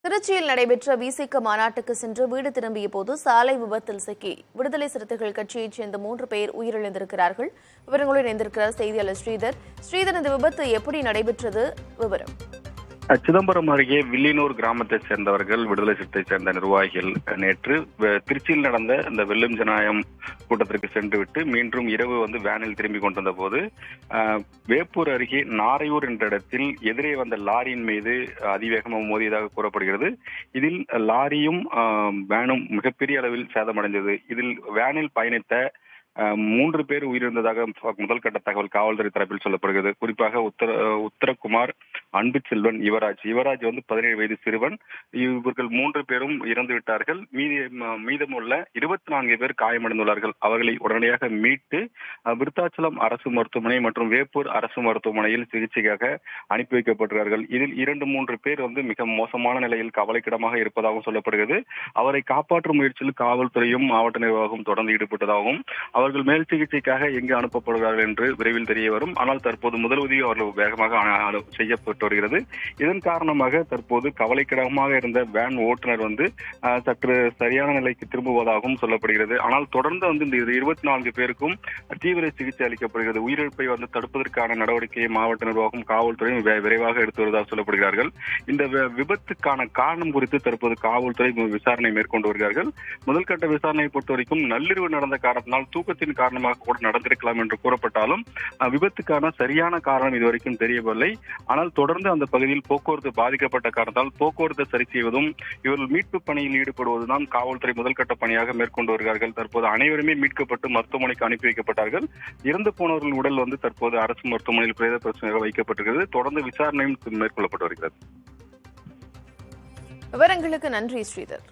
திருச்சியில் நடைபெற்ற விசிக மாநாட்டுக்கு சென்று வீடு திரும்பிய போது சாலை விபத்தில் சிக்கி விடுதலை சிறுத்தைகள் கட்சியைச் சேர்ந்த 3 பேர் உயிரிழந்திருக்கிறார்கள். விவரங்களுடன் இணைந்திருக்கிறார் செய்தியாளர் ஸ்ரீதர். இந்த விபத்து எப்படி நடைபெற்றது? விவரம். சிதம்பரம் அருகே வில்லியனூர் கிராமத்தைச் சேர்ந்தவர்கள் விடுதலை சிறுத்தையை சேர்ந்த நிர்வாகிகள் நேற்று திருச்சியில் நடந்த இந்த வெல்லும் ஜனநாயகம் கூட்டத்திற்கு சென்றுவிட்டு மீண்டும் இரவு வேனில் திரும்பி கொண்டிருந்த போது வேப்பூர் அருகே நாரையூர் என்ற இடத்தில் எதிரே வந்த லாரியின் மீது அதிவேகமாக மோதியதாக கூறப்படுகிறது. இதில் லாரியும் வேனும் மிகப்பெரிய அளவில் சேதமடைந்தது. இதில் வேனில் பயணித்த 3 பேர் உயிரிழந்ததாக முதல் கட்ட தகவல் காவல்துறை தரப்பில் சொல்லப்படுகிறது. குறிப்பாக உத்தரகுமார், அன்பு செல்வன், யுவராஜ் 17 வயது சிறுவன். இவர்கள் 3 பேரும் இறந்து விட்டார்கள். மீதமுள்ள 24 பேர் காயமடைந்துள்ளார்கள். அவர்களை உடனடியாக மீட்டு விருத்தாச்சலம் அரசு மருத்துவமனை மற்றும் வேப்பூர் அரசு மருத்துவமனையில் சிகிச்சைக்காக அனுப்பி வைக்கப்பட்டிருக்கிறார்கள். இதில் 2-3 பேர் மிக மோசமான நிலையில் கவலைக்கிடமாக இருப்பதாகவும் சொல்லப்படுகிறது. அவரை காப்பாற்றும் முயற்சியில் காவல்துறையும் மாவட்ட நிர்வாகம் தொடர்ந்து ஈடுபட்டதாகவும் அவர்கள் மேல் சிகிச்சைக்காக எங்கு அனுப்பப்படுகிறார்கள் என்று விரைவில் தெரிய வரும். ஆனால் தற்போது முதல் உதவி அவர்கள் வேகமாக செய்யப்பட்டு வருகிறது. இதன் காரணமாக தற்போது கவலைக்கிடமாக இருந்த வேன் ஓட்டுநர் சற்று சரியான நிலைக்கு திரும்புவதாகவும் சொல்லப்படுகிறது. ஆனால் தொடர்ந்து இந்த 24 பேருக்கும் தீவிர சிகிச்சை அளிக்கப்படுகிறது. உயிரிழப்பை தடுப்பதற்கான நடவடிக்கையை மாவட்ட நிர்வாகம் காவல்துறையும் விரைவாக எடுத்து வருவதாக சொல்லப்படுகிறார்கள். இந்த விபத்துக்கான காரணம் குறித்து தற்போது காவல்துறை விசாரணை மேற்கொண்டு வருகிறார்கள். முதல் கட்ட விசாரணையை பொறுத்தவரைக்கும் நள்ளிரவு நடந்த காரணத்தினால் தூக்கத்தின் காரணமாக கூட நடந்திருக்கலாம் என்று கூறப்பட்டாலும் விபத்துக்கான சரியான காரணம் இதுவரைக்கும் தெரியவில்லை. ஆனால் தொடர்ந்து அந்த பகுதியில் போக்குவரத்து பாதிக்கப்பட்ட காரணத்தால் போக்குவரத்து சரி செய்வதும் இவர்கள் மீட்பு பணியில் ஈடுபடுவதுதான் காவல்துறை முதல் கட்ட பணியாக மேற்கொண்டு வருகிறார்கள். தற்போது அனைவருமே மீட்கப்பட்டு மருத்துவமனைக்கு அனுப்பி வைக்கப்பட்டார்கள். இறந்து போனவர்கள் உடல் தற்போது அரசு மருத்துவமனையில் பிரேத பரிசோதனையாக வைக்கப்பட்டிருக்கிறது. தொடர்ந்து விசாரணையும் மேற்கொள்ளப்பட்டு வருகிறது. விவரங்களுக்கு நன்றி ஸ்ரீதர்.